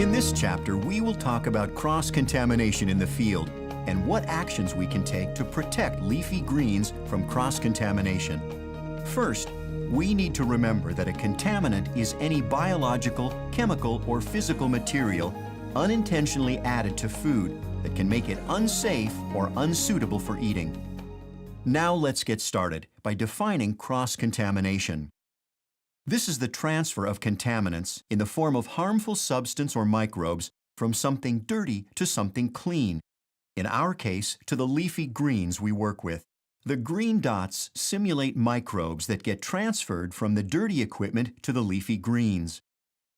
In this chapter, we will talk about cross-contamination in the field and what actions we can take to protect leafy greens from cross-contamination. First, we need to remember that a contaminant is any biological, chemical, or physical material unintentionally added to food that can make it unsafe or unsuitable for eating. Now let's get started by defining cross-contamination. This is the transfer of contaminants in the form of harmful substance or microbes from something dirty to something clean, in our case, to the leafy greens we work with. The green dots simulate microbes that get transferred from the dirty equipment to the leafy greens.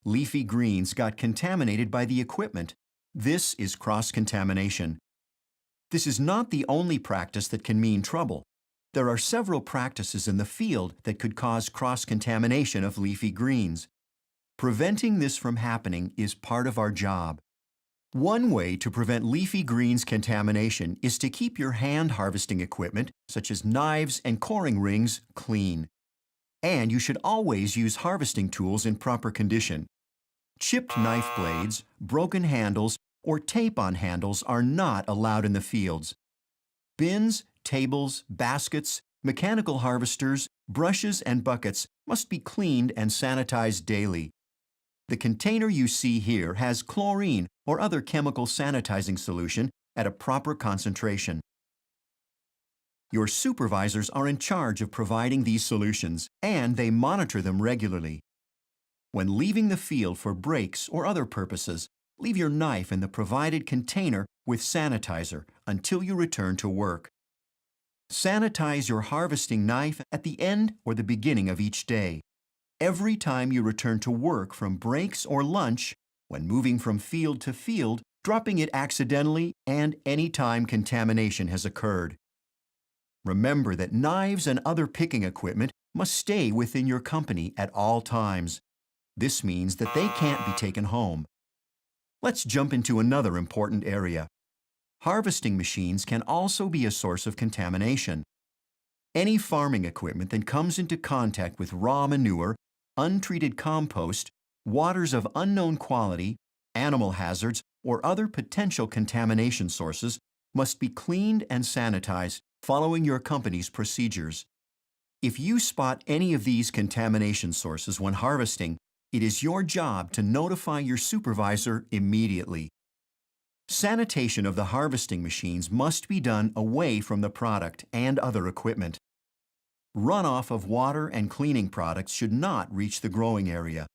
Leafy greens got contaminated by the equipment. This is cross-contamination. This is not the only practice that can mean trouble. There are several practices in the field that could cause cross-contamination of leafy greens. Preventing this from happening is part of our job. One way to prevent leafy greens contamination is to keep your hand harvesting equipment, such as knives and coring rings, clean. And you should always use harvesting tools in proper condition. Chipped knife blades, broken handles, or tape on handles are not allowed in the fields. Bins, tables, baskets, mechanical harvesters, brushes, and buckets must be cleaned and sanitized daily. The container you see here has chlorine or other chemical sanitizing solution at a proper concentration. Your supervisors are in charge of providing these solutions, and they monitor them regularly. When leaving the field for breaks or other purposes, leave your knife in the provided container with sanitizer until you return to work. Sanitize your harvesting knife at the end or the beginning of each day. Every time you return to work from breaks or lunch, when moving from field to field, dropping it accidentally, and any time contamination has occurred. Remember that knives and other picking equipment must stay within your company at all times. This means that they can't be taken home. Let's jump into another important area. Harvesting machines can also be a source of contamination. Any farming equipment that comes into contact with raw manure, untreated compost, waters of unknown quality, animal hazards, or other potential contamination sources must be cleaned and sanitized following your company's procedures. If you spot any of these contamination sources when harvesting, it is your job to notify your supervisor immediately. Sanitation of the harvesting machines must be done away from the product and other equipment. Runoff of water and cleaning products should not reach the growing area.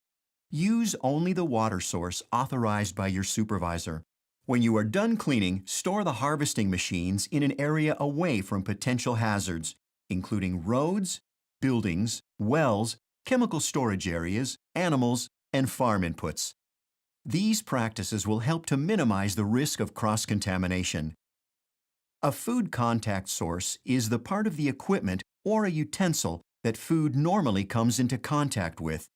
Use only the water source authorized by your supervisor. When you are done cleaning, store the harvesting machines in an area away from potential hazards, including roads, buildings, wells, chemical storage areas, animals, and farm inputs. These practices will help to minimize the risk of cross-contamination. A food contact source is the part of the equipment or a utensil that food normally comes into contact with,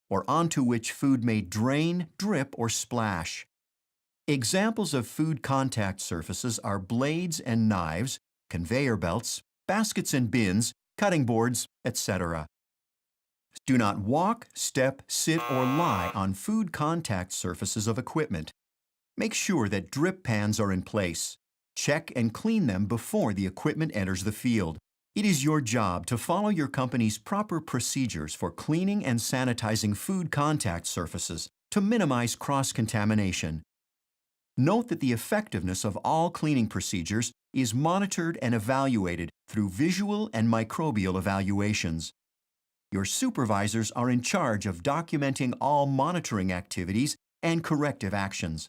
or onto which food may drain, drip, or splash. Examples of food contact surfaces are blades and knives, conveyor belts, baskets and bins, cutting boards, etc. Do not walk, step, sit, or lie on food contact surfaces of equipment. Make sure that drip pans are in place. Check and clean them before the equipment enters the field. It is your job to follow your company's proper procedures for cleaning and sanitizing food contact surfaces to minimize cross-contamination. Note that the effectiveness of all cleaning procedures is monitored and evaluated through visual and microbial evaluations. Your supervisors are in charge of documenting all monitoring activities and corrective actions.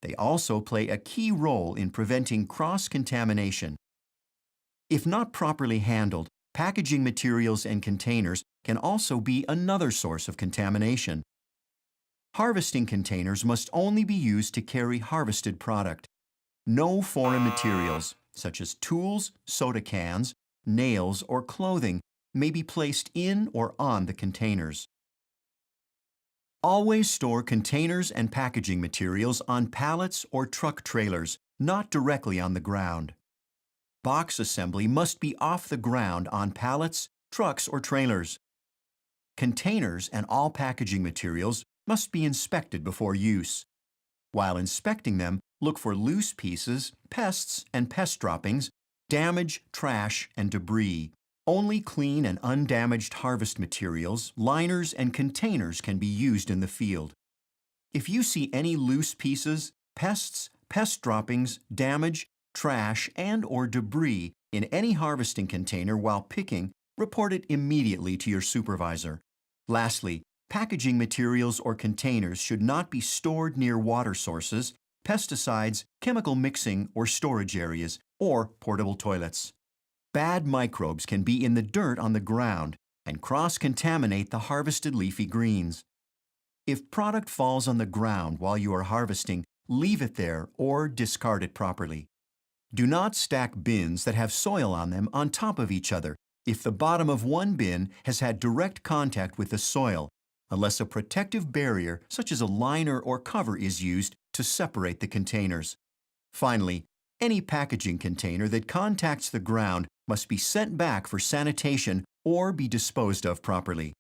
They also play a key role in preventing cross-contamination. If not properly handled, packaging materials and containers can also be another source of contamination. Harvesting containers must only be used to carry harvested product. No foreign materials, such as tools, soda cans, nails, or clothing, may be placed in or on the containers. Always store containers and packaging materials on pallets or truck trailers, not directly on the ground. Box assembly must be off the ground on pallets, trucks, or trailers. Containers and all packaging materials must be inspected before use. While inspecting them, look for loose pieces, pests and pest droppings, damage, trash, and debris. Only clean and undamaged harvest materials, liners, and containers can be used in the field. If you see any loose pieces, pests, pest droppings, damage, trash, and/or debris in any harvesting container while picking, report it immediately to your supervisor. Lastly, packaging materials or containers should not be stored near water sources, pesticides, chemical mixing or storage areas, or portable toilets. Bad microbes can be in the dirt on the ground and cross-contaminate the harvested leafy greens. If product falls on the ground while you are harvesting, leave it there or discard it properly. Do not stack bins that have soil on them on top of each other if the bottom of one bin has had direct contact with the soil, unless a protective barrier such as a liner or cover is used to separate the containers. Finally, any packaging container that contacts the ground must be sent back for sanitation or be disposed of properly.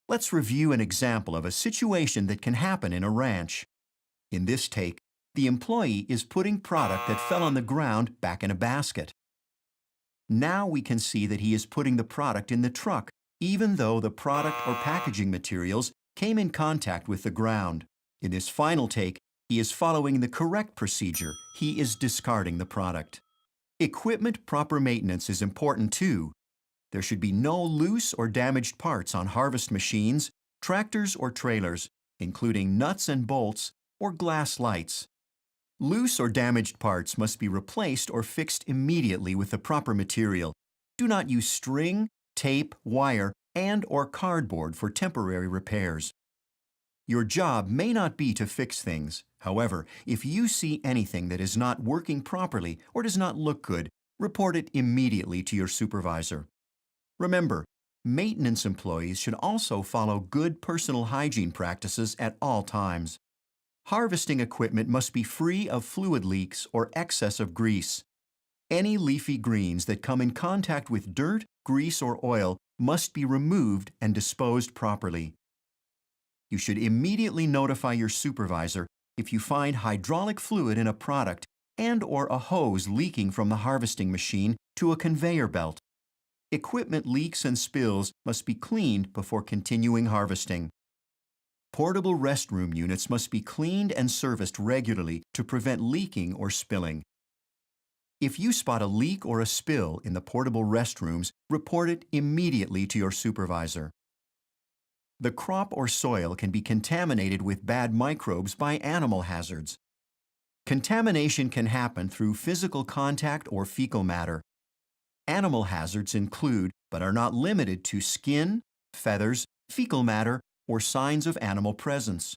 Let's review an example of a situation that can happen in a ranch. In this take, the employee is putting product that fell on the ground back in a basket. Now we can see that he is putting the product in the truck, even though the product or packaging materials came in contact with the ground. In this final take, he is following the correct procedure. He is discarding the product. Equipment proper maintenance is important too. There should be no loose or damaged parts on harvest machines, tractors or trailers, including nuts and bolts or glass lights. Loose or damaged parts must be replaced or fixed immediately with the proper material. Do not use string, tape, wire, and/or cardboard for temporary repairs. Your job may not be to fix things. However, if you see anything that is not working properly or does not look good, report it immediately to your supervisor. Remember, maintenance employees should also follow good personal hygiene practices at all times. Harvesting equipment must be free of fluid leaks or excess of grease. Any leafy greens that come in contact with dirt, grease, or oil must be removed and disposed properly. You should immediately notify your supervisor if you find hydraulic fluid in a product and/or a hose leaking from the harvesting machine to a conveyor belt. Equipment leaks and spills must be cleaned before continuing harvesting. Portable restroom units must be cleaned and serviced regularly to prevent leaking or spilling. If you spot a leak or a spill in the portable restrooms, report it immediately to your supervisor. The crop or soil can be contaminated with bad microbes by animal hazards. Contamination can happen through physical contact or fecal matter. Animal hazards include, but are not limited to, skin, feathers, fecal matter, or signs of animal presence.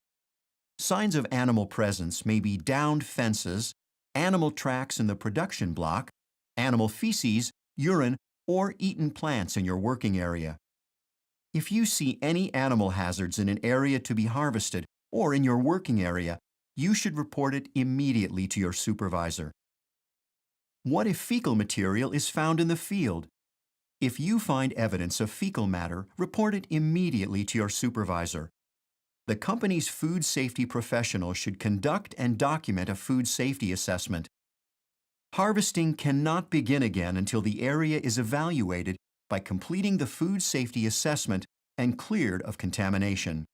Signs of animal presence may be downed fences, animal tracks in the production block, animal feces, urine, or eaten plants in your working area. If you see any animal hazards in an area to be harvested or in your working area, you should report it immediately to your supervisor. What if fecal material is found in the field? If you find evidence of fecal matter, report it immediately to your supervisor. The company's food safety professionals should conduct and document a food safety assessment. Harvesting cannot begin again until the area is evaluated by completing the food safety assessment and cleared of contamination.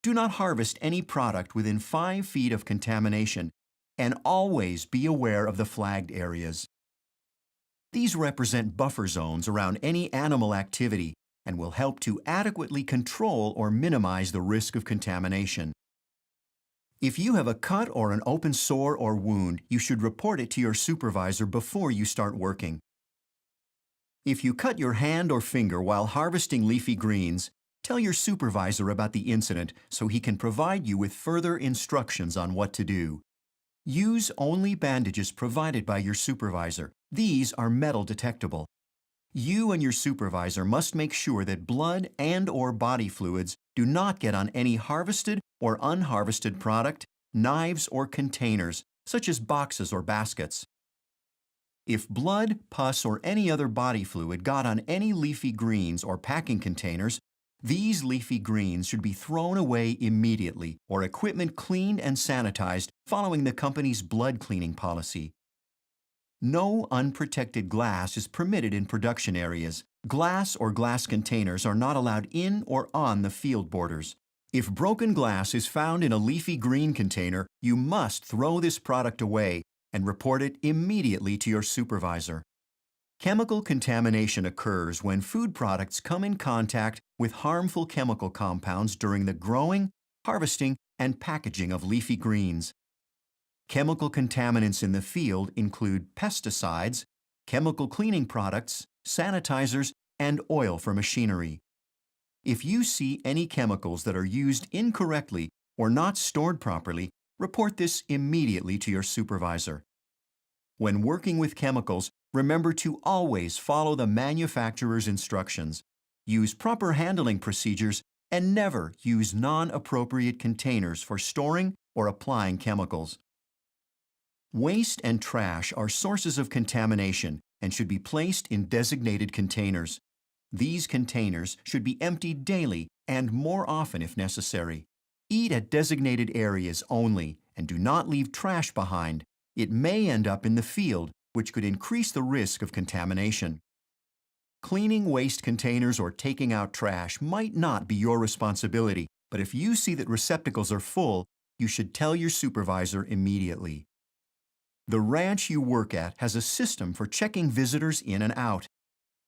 Do not harvest any product within 5 feet of contamination, and always be aware of the flagged areas. These represent buffer zones around any animal activity and will help to adequately control or minimize the risk of contamination. If you have a cut or an open sore or wound, you should report it to your supervisor before you start working. If you cut your hand or finger while harvesting leafy greens, tell your supervisor about the incident so he can provide you with further instructions on what to do. Use only bandages provided by your supervisor. These are metal detectable. You and your supervisor must make sure that blood and/or body fluids do not get on any harvested or unharvested product, knives, or containers, such as boxes or baskets. If blood, pus, or any other body fluid got on any leafy greens or packing containers, These leafy greens should be thrown away immediately or equipment cleaned and sanitized following the company's blood cleaning policy. No unprotected glass is permitted in production areas. Glass or glass containers are not allowed in or on the field borders. If broken glass is found in a leafy green container, you must throw this product away and report it immediately to your supervisor. Chemical contamination occurs when food products come in contact with harmful chemical compounds during the growing, harvesting, and packaging of leafy greens. Chemical contaminants in the field include pesticides, chemical cleaning products, sanitizers, and oil for machinery. If you see any chemicals that are used incorrectly or not stored properly, report this immediately to your supervisor. When working with chemicals, remember to always follow the manufacturer's instructions. Use proper handling procedures and never use non-appropriate containers for storing or applying chemicals. Waste and trash are sources of contamination and should be placed in designated containers. These containers should be emptied daily and more often if necessary. Eat at designated areas only and do not leave trash behind. It may end up in the field, which could increase the risk of contamination. Cleaning waste containers or taking out trash might not be your responsibility, but if you see that receptacles are full, you should tell your supervisor immediately. The ranch you work at has a system for checking visitors in and out.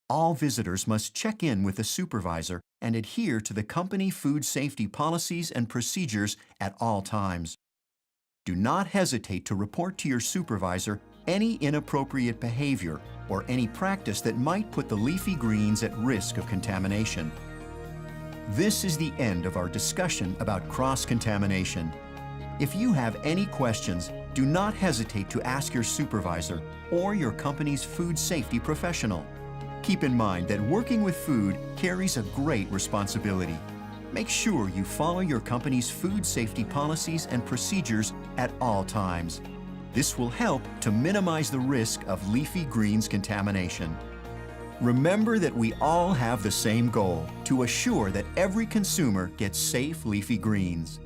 All visitors must check in with the supervisor and adhere to the company food safety policies and procedures at all times. Do not hesitate to report to your supervisor any inappropriate behavior or any practice that might put the leafy greens at risk of contamination. This is the end of our discussion about cross-contamination. If you have any questions, do not hesitate to ask your supervisor or your company's food safety professional. Keep in mind that working with food carries a great responsibility. Make sure you follow your company's food safety policies and procedures at all times. This will help to minimize the risk of leafy greens contamination. Remember that we all have the same goal: to assure that every consumer gets safe leafy greens.